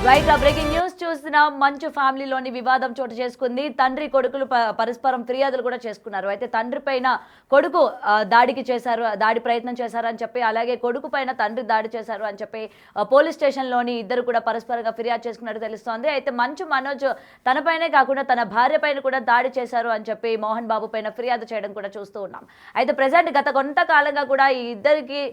Right breaking news చూసిన మంచు ఫ్యామిలీలోని వివాదం చోటు చేసుకుంది. తండ్రి కొడుకులు పరస్పరం ఫిర్యాదులు కూడా చేసుకున్నారు. అయితే తండ్రి పైన కొడుకు దాడికి చేశారు, దాడి ప్రయత్నం చేశారు అని చెప్పి, అలాగే కొడుకు పైన తండ్రి దాడి చేశారు అని చెప్పి పోలీస్ స్టేషన్లోని ఇద్దరు కూడా పరస్పరంగా ఫిర్యాదు చేసుకున్నట్టు తెలుస్తోంది. అయితే మంచు మనోజ్ తనపైనే కాకుండా తన భార్య పైన కూడా దాడి చేశారు అని చెప్పి మోహన్ బాబు పైన ఫిర్యాదు చేయడం కూడా చూస్తూ ఉన్నాం. అయితే ప్రజెంట్ గత కొంతకాలంగా కూడా ఈ ఇద్దరికి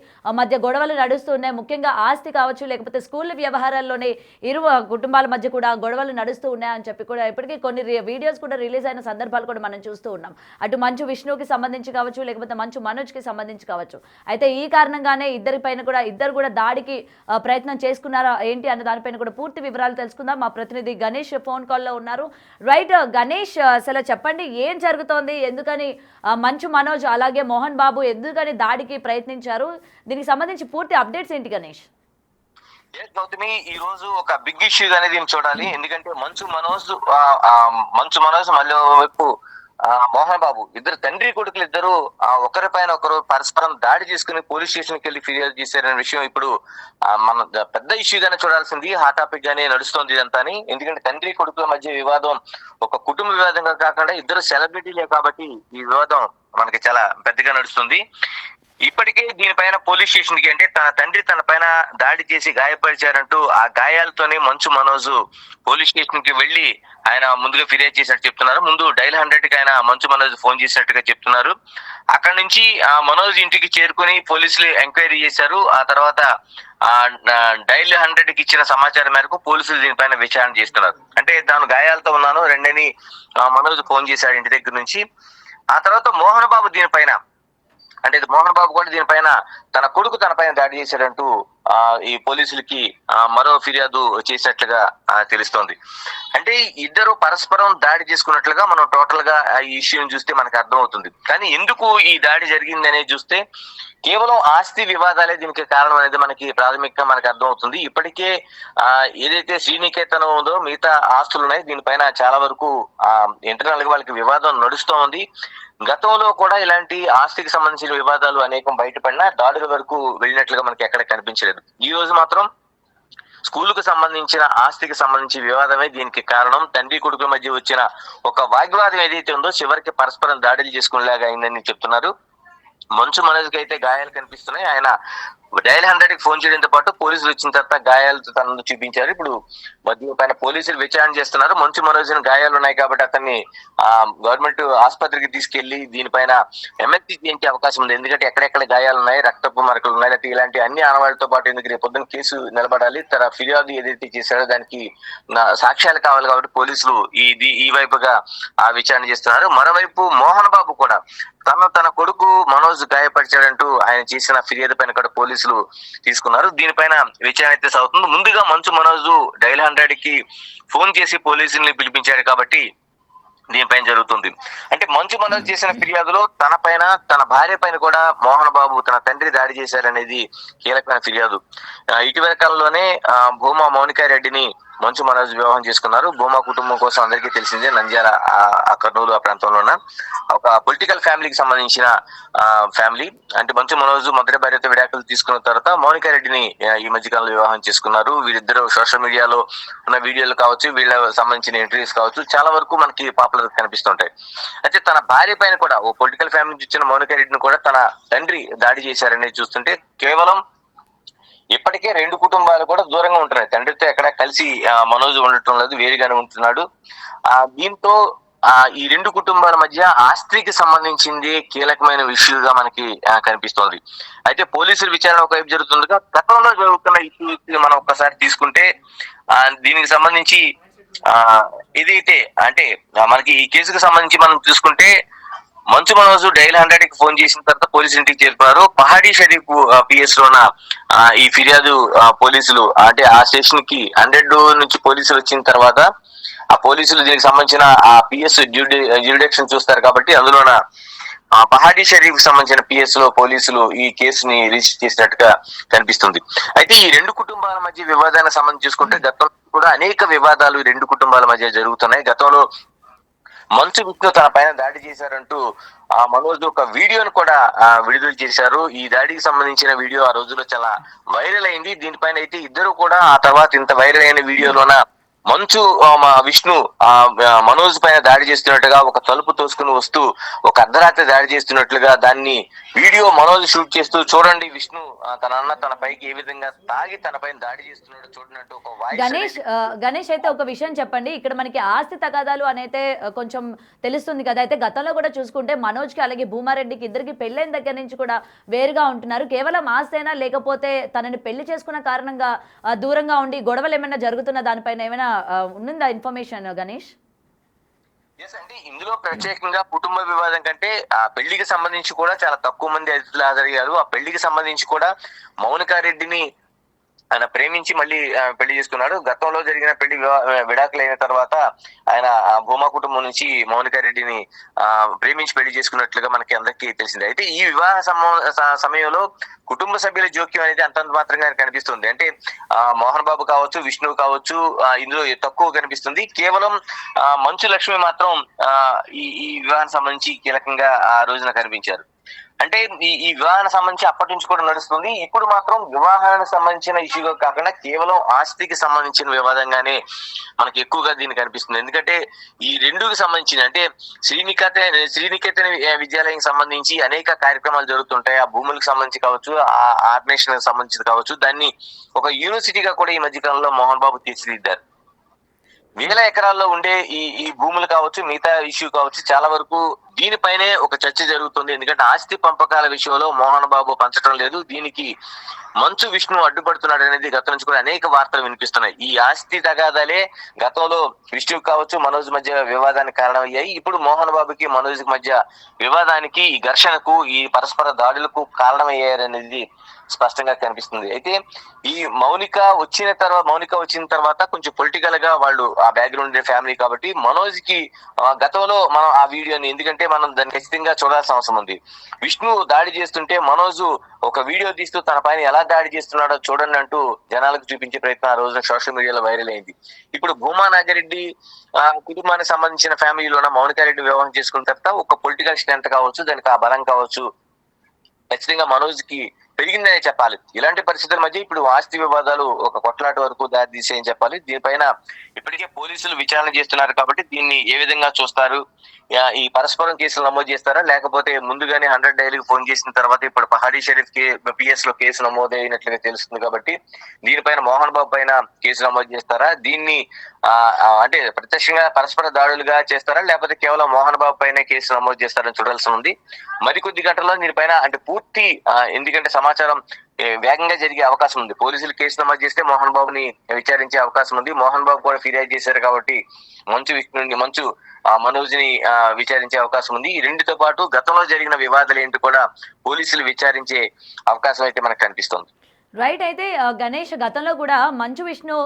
మధ్య గొడవలు నడుస్తున్నాయి. ముఖ్యంగా ఆస్తి కావచ్చు, లేకపోతే స్కూల్ వ్యవహారాల్లోనే ఇరు కుటుంబాల మధ్య కూడా గొడవలు నడుస్తూ ఉన్నాయని చెప్పి కూడా ఇప్పటికీ కొన్ని వీడియోస్ కూడా రిలీజ్ అయిన సందర్భాలు కూడా మనం చూస్తూ ఉన్నాం. అటు మంచు విష్ణుకి సంబంధించి కావచ్చు, లేకపోతే మంచు మనోజ్కి సంబంధించి కావచ్చు. అయితే ఈ కారణంగానే ఇద్దరు కూడా దాడికి ప్రయత్నం చేసుకున్నారా ఏంటి అన్న దానిపైన కూడా పూర్తి వివరాలు తెలుసుకుందాం. మా ప్రతినిధి గణేష్ ఫోన్ కాల్లో ఉన్నారు. రైట్ గణేష్, అసలు చెప్పండి ఏం జరుగుతోంది, ఎందుకని మంచు మనోజ్ అలాగే మోహన్ బాబు ఎందుకని దాడికి ప్రయత్నించారు, దీనికి సంబంధించి పూర్తి అప్డేట్స్ ఏంటి గణేష్? గౌతమి, ఈ రోజు ఒక బిగ్ ఇష్యూ అనేది చూడాలి. ఎందుకంటే మంచు మనోజ్ మళ్ళీ వైపు మోహన్ బాబు ఇద్దరు తండ్రి కొడుకులు ఇద్దరు ఒకరిపైన ఒకరు పరస్పరం దాడి చేసుకుని పోలీస్ స్టేషన్ కి వెళ్ళి ఫిర్యాదు చేశారనే విషయం ఇప్పుడు మన పెద్ద ఇష్యూగానే చూడాల్సింది. హాట్ టాపిక్ గానే నడుస్తోంది ఇదంతా. ఎందుకంటే తండ్రి కొడుకుల మధ్య వివాదం ఒక కుటుంబ వివాదంగా కాకుండా ఇద్దరు సెలబ్రిటీలే కాబట్టి ఈ వివాదం మనకి చాలా పెద్దగా నడుస్తుంది. ఇప్పటికే దీనిపైన పోలీస్ స్టేషన్ కి, అంటే తన తండ్రి తన పైన దాడి చేసి గాయపరిచారంటూ ఆ గాయాలతోనే మంచు మనోజ్ పోలీస్ స్టేషన్ కి వెళ్లి ఆయన ముందుగా ఫిర్యాదు చేసినట్టు చెప్తున్నారు. ముందు డైల్ 100 కి ఆయన మంచు మనోజ్ ఫోన్ చేసినట్టుగా చెప్తున్నారు. అక్కడ నుంచి ఆ మనోజ్ ఇంటికి చేరుకుని పోలీసులు ఎంక్వైరీ చేశారు. ఆ తర్వాత డైల్ 100 కి ఇచ్చిన సమాచారం మేరకు పోలీసులు దీనిపైన విచారణ చేస్తున్నారు. అంటే తాను గాయాలతో ఉన్నాను రెండని మనోజ్ ఫోన్ చేశాడు ఇంటి దగ్గర నుంచి. ఆ తర్వాత మోహన్ బాబు కూడా దీనిపైన తన కొడుకు తన పైన దాడి చేశాడంటూ ఈ పోలీసులకి మరో ఫిర్యాదు చేసినట్లుగా తెలుస్తోంది. అంటే ఇద్దరు పరస్పరం దాడి చేసుకున్నట్లుగా మనం టోటల్ గా ఈ ఇష్యూని చూస్తే మనకు అర్థమవుతుంది. కానీ ఎందుకు ఈ దాడి జరిగింది అనేది చూస్తే కేవలం ఆస్తి వివాదాలే దీనికి కారణం అనేది మనకి ప్రాథమికంగా మనకు అర్థమవుతుంది. ఇప్పటికే ఏదైతే శ్రీనికేతనం ఉందో మిగతా ఆస్తులు ఉన్నాయి, దీనిపైన చాలా వరకు ఇంటర్నల్ గా వాళ్ళకి వివాదం నడుస్తూ ఉంది. గతంలో కూడా ఇలాంటి ఆస్తికి సంబంధించిన వివాదాలు అనేకం బయటపడినా దాడుల వరకు వెళ్ళినట్లుగా మనకి ఎక్కడ కనిపించలేదు. ఈ రోజు మాత్రం స్కూల్ కు సంబంధించిన ఆస్తికి సంబంధించిన వివాదమే దీనికి కారణం. తండ్రి కొడుకుల మధ్య వచ్చిన ఒక వాగ్వాదం ఏదైతే ఉందో చివరికి పరస్పరం దాడులు చేసుకునేలాగా అయిందని చెప్తున్నారు. మంచు మనోజ్కి అయితే గాయాలు కనిపిస్తున్నాయి. ఆయన డైల్ 100 కి ఫోన్ చేయడంతో పాటు పోలీసులు వచ్చిన తర్వాత గాయాలతో తనను చూపించారు. ఇప్పుడు మధ్య పైన పోలీసులు విచారణ చేస్తున్నారు. మంచు మనోజ్ గాయాలు ఉన్నాయి కాబట్టి అతన్ని గవర్నమెంట్ ఆసుపత్రికి తీసుకెళ్లి దీనిపైన ఎమ్మెల్సీ చేయించే అవకాశం ఉంది. ఎందుకంటే ఎక్కడెక్కడ గాయాలు ఉన్నాయి, రక్తపు మరకలు ఉన్నాయి, లేకపోతే ఇలాంటి అన్ని ఆనవాళ్లతో పాటు ఎందుకు రేపు పొద్దున్న కేసు నిలబడాలి, తన ఫిర్యాదు ఏదైతే చేశాడో దానికి సాక్ష్యాలు కావాలి కాబట్టి పోలీసులు ఈ వైపుగా విచారణ చేస్తున్నారు. మరోవైపు మోహన్ బాబు కూడా తన కొడుకు మనోజ్ గాయపరిచాడంటూ ఆయన చేసిన ఫిర్యాదు పైన కూడా పోలీసులు తీసుకున్నారు. దీనిపైన విచారణ అయితే సాగుతుంది. ముందుగా మంచు మనోజ్ డైల్ 100 కి ఫోన్ చేసి పోలీసుల్ని పిలిపించాడు కాబట్టి దీనిపైన జరుగుతుంది. అంటే మంచు మనోజ్ చేసిన ఫిర్యాదులో తన పైన తన భార్య పైన కూడా మోహన్ బాబు తన తండ్రి దాడి చేశారనేది కీలకమైన ఫిర్యాదు. ఇటీవల కాలంలోనే భూమా మౌనికారెడ్డిని మంచు మనోజ్ వివాహం చేసుకున్నారు. భూమా కుటుంబం కోసం అందరికీ తెలిసిందే, నంద్యాల కర్నూలు ఆ ప్రాంతంలో ఉన్న ఒక పొలిటికల్ ఫ్యామిలీకి సంబంధించిన ఫ్యామిలీ. అంటే మంచు మనోజ్ మొదటి భార్యతో విడాకులు తీసుకున్న తర్వాత మౌనికారెడ్డిని ఈ మధ్యకాలంలో వివాహం చేసుకున్నారు. వీరిద్దరు సోషల్ మీడియాలో ఉన్న వీడియోలు కావచ్చు, వీళ్ళ సంబంధించిన ఇంటర్వ్యూస్ కావచ్చు, చాలా వరకు మనకి పాపులర్ కనిపిస్తుంటాయి. అయితే తన భార్య పైన కూడా ఓ పొలిటికల్ ఫ్యామిలీ నుంచి వచ్చిన మౌనికారెడ్డిని కూడా తన తండ్రి దాడి చేశారనేది చూస్తుంటే కేవలం ఇప్పటికే రెండు కుటుంబాలు కూడా దూరంగా ఉంటున్నాయి. తండ్రితో ఎక్కడ కలిసి మనోజ్ ఉండటం లేదు, వేరుగానే ఉంటున్నాడు. దీంతో ఈ రెండు కుటుంబాల మధ్య ఆస్తికి సంబంధించింది కీలకమైన ఇష్యూగా మనకి కనిపిస్తోంది. అయితే పోలీసుల విచారణ ఒకవైపు జరుగుతుండగా గతంలో జరుగుతున్న ఇష్యూ మనం ఒక్కసారి తీసుకుంటే దీనికి సంబంధించి ఏదైతే అంటే మనకి ఈ కేసుకు సంబంధించి మనం చూసుకుంటే మంచు మనోజ్ డైల్ 100 కి ఫోన్ చేసిన తర్వాత పోలీసు ఇంటికి చేరుకున్నారు. పహాడీ షరీఫ్ పిఎస్ లోన ఈ ఫిర్యాదు పోలీసులు అంటే ఆ స్టేషన్ కి 100 నుంచి పోలీసులు వచ్చిన తర్వాత ఆ పోలీసులు దీనికి సంబంధించిన ఆ పిఎస్ జ్యూరిడిక్షన్ చూస్తారు కాబట్టి అందులోన పహాడీ షరీఫ్ కి సంబంధించిన పిఎస్ లో పోలీసులు ఈ కేసుని రిజిస్టర్ చేసినట్టుగా కనిపిస్తుంది. అయితే ఈ రెండు కుటుంబాల మధ్య వివాదానికి సంబంధించి చూసుకుంటే గతంలో కూడా అనేక వివాదాలు ఈ రెండు కుటుంబాల మధ్య జరుగుతున్నాయి. గతంలో మంచు విష్ణు తన పైన దాడి చేశారంటూ ఆ మనోజ్ ఒక వీడియోను కూడా విడుదల చేశారు. ఈ దాడికి సంబంధించిన వీడియో ఆ రోజుల్లో చాలా వైరల్ అయింది. దీనిపైన అయితే ఇద్దరు కూడా ఆ తర్వాత ఇంత వైరల్ అయిన వీడియోలోన మంచు మా విష్ణు మనోజ్ పైన దాడి చేస్తున్నట్టుగా ఒక తలుపు తోసుకుని వస్తూ ఒక అర్ధరాత్రి దాడి చేస్తున్నట్లుగా దాన్ని వీడియో మనోజ్ షూట్ చేస్తూ చూడండి విష్ణు తన అన్న తన పైకి ఏ విధంగా తాగి తన పైన దాడి చేస్తున్నాడు చూడనట్టు ఒక వాయిస్. గణేష్ అయితే ఒక విషయం చెప్పండి. ఇక్కడ మనకి ఆస్తి తగాదాలు అనైతే కొంచెం తెలుస్తుంది కదా. అయితే గతంలో కూడా చూసుకుంటే మనోజ్కి అలాగే భూమారెడ్డికి ఇద్దరికి పెళ్ళైన దగ్గర నుంచి కూడా వేరుగా ఉంటున్నారు. కేవలం ఆస్తేనా లేకపోతే తనని పెళ్లి చేసుకున్న కారణంగా దూరంగా ఉండి గొడవలు ఏమైనా జరుగుతున్న దానిపైన ఏమైనా ఉందా ఇన్ఫర్మేషన్ గణేష్? అంటే ఇందులో ప్రత్యేకంగా కుటుంబ వివాదం కంటే ఆ పెళ్లికి సంబంధించి కూడా చాలా తక్కువ మంది అతిథులు హాజరయ్యారు. ఆ పెళ్లికి సంబంధించి కూడా మౌనికారెడ్డిని ఆయన ప్రేమించి మళ్ళీ పెళ్లి చేసుకున్నాడు. గతంలో జరిగిన పెళ్లి విడాకులైన తర్వాత ఆయన భూమా కుటుంబం నుంచి మౌనికారెడ్డిని ప్రేమించి పెళ్లి చేసుకున్నట్లుగా మనకి అందరికీ తెలిసింది. అయితే ఈ వివాహ సమయంలో కుటుంబ సభ్యుల జోక్యం అనేది అంతంత మాత్రంగా కనిపిస్తుంది. అంటే మోహన్ బాబు కావచ్చు, విష్ణు కావచ్చు, ఇందులో తక్కువ కనిపిస్తుంది. కేవలం మంచు లక్ష్మి మాత్రం ఈ వివాహానికి సంబంధించి కీలకంగా ఆ రోజున కనిపించారు. అంటే ఈ వివాహానికి సంబంధించి అప్పటి నుంచి కూడా నడుస్తుంది. ఇప్పుడు మాత్రం వివాహానికి సంబంధించిన ఇష్యూగా కాకుండా కేవలం ఆస్తికి సంబంధించిన వివాదంగానే మనకి ఎక్కువగా దీన్ని కనిపిస్తుంది. ఎందుకంటే ఈ రెండుకి సంబంధించిన అంటే శ్రీనికేతన్ విద్యాలయం సంబంధించి అనేక కార్యక్రమాలు జరుగుతుంటాయి. ఆ భూములకు సంబంధించి కావచ్చు, ఆ ఆర్గనైజేషన్ సంబంధించి కావచ్చు, దాన్ని ఒక యూనివర్సిటీగా కూడా ఈ మధ్య కాలంలో మోహన్ బాబు తీర్చిదిద్దారు. వేల ఎకరాల్లో ఉండే ఈ భూములు కావచ్చు, మిగతా ఇష్యూ కావచ్చు, చాలా వరకు దీనిపైనే ఒక చర్చ జరుగుతుంది. ఎందుకంటే ఆస్తి పంపకాల విషయంలో మోహన్ బాబు పంచడం లేదు. దీనికి మంచు విష్ణు అడ్డుపడుతున్నాడు అనేది గతం నుంచి కూడా అనేక వార్తలు వినిపిస్తున్నాయి. ఈ ఆస్తి తగాదాలే గతంలో విష్ణు కావచ్చు, మనోజ్ మధ్య వివాదానికి కారణమయ్యాయి. ఇప్పుడు మోహన్ బాబుకి మనోజ్ మధ్య వివాదానికి, ఈ ఘర్షణకు, ఈ పరస్పర దాడులకు కారణమయ్యారనేది స్పష్టంగా కనిపిస్తుంది. అయితే ఈ మౌనిక వచ్చిన తర్వాత కొంచెం పొలిటికల్ గా వాళ్ళు ఆ బ్యాక్గ్రౌండ్ ఫ్యామిలీ కాబట్టి మనోజ్ కి గతంలో మనం ఆ వీడియోని ఎందుకంటే మనం దాన్ని ఖచ్చితంగా చూడాల్సిన అవసరం ఉంది. విష్ణు దాడి చేస్తుంటే మనోజ్ ఒక వీడియో తీస్తూ తన పైన ఎలా దాడి చేస్తున్నాడో చూడండి అంటూ జనాలకు చూపించే ప్రయత్నం ఆ రోజున సోషల్ మీడియాలో వైరల్ అయింది. ఇప్పుడు భూమా నాగిరెడ్డి కుటుంబానికి సంబంధించిన ఫ్యామిలీలోన మౌనికారెడ్డి వివాహం చేసుకున్న తర్వాత ఒక పొలిటికల్ స్ట్రెంత్ కావచ్చు, దానికి ఆ బలం కావచ్చు, ఖచ్చితంగా మనోజ్ కి పెరిగిందనే చెప్పాలి. ఇలాంటి పరిస్థితుల మధ్య ఇప్పుడు ఆస్తి వివాదాలు ఒక కొట్లాట వరకు దారి తీసేయని చెప్పాలి. దీనిపైన ఇప్పటికే పోలీసులు విచారణ చేస్తున్నారు కాబట్టి దీన్ని ఏ విధంగా చూస్తారు, ఈ పరస్పరం కేసులు నమోదు చేస్తారా, లేకపోతే ముందుగానే 100 డైలీకి ఫోన్ చేసిన తర్వాత ఇప్పుడు పహాడీ షరీఫ్ పిఎస్ లో కేసు నమోదు అయినట్లుగా తెలుస్తుంది కాబట్టి దీనిపైన మోహన్ బాబు పైన కేసు నమోదు చేస్తారా, దీన్ని అంటే ప్రత్యక్షంగా పరస్పర దాడులుగా చేస్తారా, లేకపోతే కేవలం మోహన్ బాబు పైన కేసు నమోదు చేస్తారని చూడాల్సి ఉంది. మరికొద్ది గంటల్లో దీనిపైన అంటే పూర్తి ఎందుకంటే సమాచారం వేగంగా జరిగే అవకాశం ఉంది. పోలీసులు కేసు నమోదు చేస్తే మోహన్ బాబుని విచారించే అవకాశం ఉంది. మోహన్ బాబు కూడా ఫిర్యాదు చేశారు కాబట్టి మంచు మనోజ్ ని విచారించే అవకాశం ఉంది. ఈ రెండుతో పాటు గతంలో జరిగిన వివాదాలు ఏంటి కూడా పోలీసులు విచారించే అవకాశం అయితే మనకు కనిపిస్తుంది. రైట్. అయితే గణేష్ గతంలో కూడా మంచు విష్ణు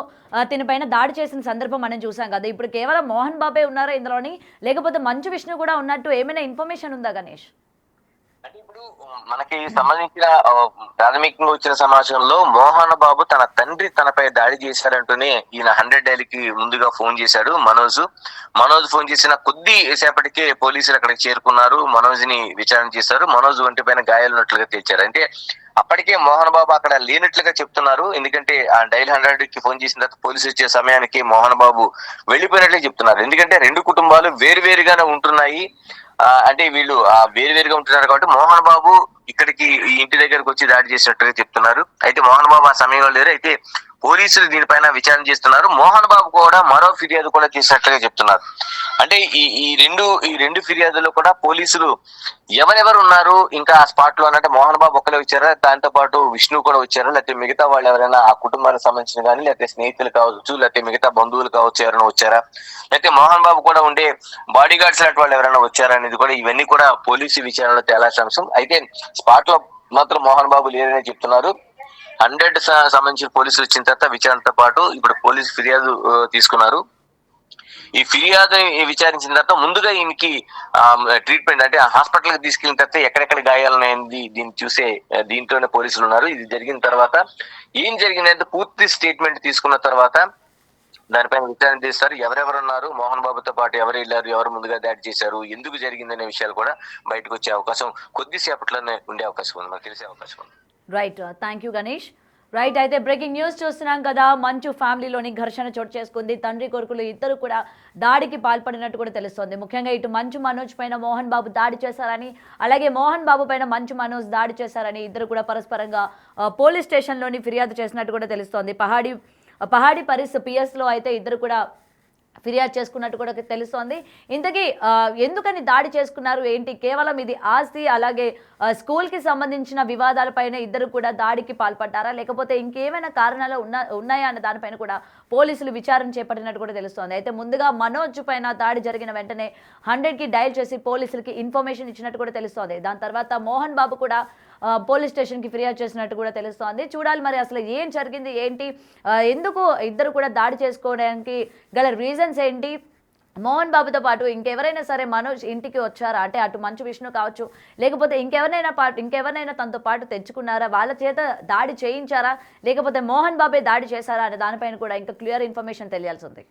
తినపైన దాడి చేసిన సందర్భం మనం చూసాం కదా. ఇప్పుడు కేవలం మోహన్ బాబే ఉన్నారా ఇందులోని, లేకపోతే మంచు విష్ణు కూడా ఉన్నట్టు ఏమైనా ఇన్ఫర్మేషన్ ఉందా గణేష్? అంటే ఇప్పుడు మనకి సంబంధించిన ప్రాథమికంగా వచ్చిన సమాచారంలో మోహన్ బాబు తన తండ్రి తనపై దాడి చేశారంటూనే ఈయన 100 డైలీకి ముందుగా ఫోన్ చేశాడు మనోజ్ ఫోన్ చేసిన కొద్ది సేపటికే పోలీసులు అక్కడికి చేరుకున్నారు. మనోజ్ ని విచారణ చేశారు. మనోజ్ ఒంటిపైన గాయాలున్నట్లుగా తేల్చారు. అంటే అప్పటికే మోహన్ బాబు అక్కడ లేనట్లుగా చెప్తున్నారు. ఎందుకంటే ఆ డైల్ 100కి ఫోన్ చేసిన తర్వాత పోలీసు వచ్చే సమయానికి మోహన్ బాబు వెళ్ళిపోయినట్లే చెప్తున్నారు. ఎందుకంటే రెండు కుటుంబాలు వేరువేరుగానే ఉంటున్నాయి. అంటే వీళ్ళు వేరువేరుగా ఉంటున్నారు కాబట్టి మోహన్ బాబు ఇక్కడికి ఈ ఇంటి దగ్గరకు వచ్చి దాడి చేసినట్టుగా చెప్తున్నారు. అయితే మోహన్ బాబు ఆ సమయంలో లేరు. అయితే పోలీసులు దీనిపైన విచారణ చేస్తున్నారు. మోహన్ బాబు కూడా మరో ఫిర్యాదు కూడా చేసినట్లుగా చెప్తున్నారు. అంటే ఈ రెండు ఫిర్యాదుల్లో కూడా పోలీసులు ఎవరెవరు ఉన్నారు ఇంకా ఆ స్పాట్ లో అంటే మోహన్ బాబు ఒక్కరే వచ్చారా, దాంతో పాటు విష్ణు కూడా వచ్చారా, లేకపోతే మిగతా వాళ్ళు ఎవరైనా ఆ కుటుంబానికి సంబంధించిన కానీ, లేకపోతే స్నేహితులు కావచ్చు, లేకపోతే మిగతా బంధువులు కావచ్చు ఎవరైనా వచ్చారా, లేకపోతే మోహన్ బాబు కూడా ఉండే బాడీ గార్డ్స్ లాంటి వాళ్ళు ఎవరైనా వచ్చారా అనేది కూడా ఇవన్నీ కూడా పోలీసు విచారణలో తేలాల్సిన అంశం. అయితే స్పాట్ లో మాత్రం మోహన్ బాబు లేరని చెప్తున్నారు. 100 సంబంధించిన పోలీసులు వచ్చిన తర్వాత విచారణతో పాటు ఇప్పుడు పోలీసు ఫిర్యాదు తీసుకున్నారు. ఈ ఫిర్యాదు విచారించిన తర్వాత ముందుగా ఈయనకి ట్రీట్మెంట్ అంటే హాస్పిటల్ కి తీసుకెళ్లిన తర్వాత ఎక్కడెక్కడ గాయాలనేది దీన్ని చూసే దీంట్లోనే పోలీసులు ఉన్నారు. ఇది జరిగిన తర్వాత ఏం జరిగిందంటే పూర్తి స్టేట్మెంట్ తీసుకున్న తర్వాత దానిపైన విచారణ చేస్తారు. ఎవరెవరు ఉన్నారు, మోహన్ బాబుతో పాటు ఎవరు వెళ్ళారు, ఎవరు ముందుగా దాడి చేశారు, ఎందుకు జరిగిందనే విషయాలు కూడా బయటకు వచ్చే అవకాశం కొద్దిసేపట్లోనే ఉండే అవకాశం ఉంది, మనకు తెలిసే అవకాశం ఉంది. Right, thank you Ganesh. Right, అయితే బ్రేకింగ్ న్యూస్ చూస్తున్నాం కదా, మంచు ఫ్యామిలీలోని ఘర్షణ చోటు చేసుకుంది. తండ్రి కొడుకులు ఇద్దరు కూడా దాడికి పాల్పడినట్టు కూడా తెలుస్తోంది. ముఖ్యంగా ఇటు మంచు మనోజ్ పైన మోహన్ బాబు దాడి చేశారని, అలాగే మోహన్ బాబు పైన మంచు మనోజ్ దాడి చేశారని ఇద్దరు కూడా పరస్పరంగా పోలీస్ స్టేషన్లోని ఫిర్యాదు చేసినట్టు కూడా తెలుస్తోంది. పహాడి పరిస్ పిఎస్లో అయితే ఇద్దరు కూడా ఫిర్యాదు చేసుకున్నట్టు కూడా తెలుస్తోంది. ఇంతకీ ఎందుకని దాడి చేసుకున్నారు ఏంటి? కేవలం ఇది ఆస్తి అలాగే స్కూల్కి సంబంధించిన వివాదాలపైన ఇద్దరు కూడా దాడికి పాల్పడ్డారా, లేకపోతే ఇంకేమైనా కారణాలు ఉన్నాయా అన్న దానిపైన కూడా పోలీసులు విచారణ చేపట్టినట్టు కూడా తెలుస్తోంది. అయితే ముందుగా మనోజ్ పైన దాడి జరిగిన వెంటనే 100కి డయల్ చేసి పోలీసులకి ఇన్ఫర్మేషన్ ఇచ్చినట్టు కూడా తెలుస్తోంది. దాని తర్వాత మోహన్ బాబు కూడా పోలీస్ స్టేషన్కి ఫిర్యాదు చేసినట్టు కూడా తెలుస్తోంది. చూడాలి మరి అసలు ఏం జరిగింది ఏంటి, ఎందుకు ఇద్దరు కూడా దాడి చేసుకోవడానికి గల రీజన్స్ ఏంటి, మోహన్ బాబుతో పాటు ఇంకెవరైనా సరే మనోజ్ ఇంటికి వచ్చారా, అంటే అటు మంచు విష్ణు కావచ్చు లేకపోతే ఇంకెవరినైనా తనతో పాటు తెచ్చుకున్నారా, వాళ్ళ చేత దాడి చేయించారా, లేకపోతే మోహన్ బాబే దాడి చేశారా అనే దానిపైన కూడా ఇంకా క్లియర్ ఇన్ఫర్మేషన్ తెలియాల్సి ఉంది.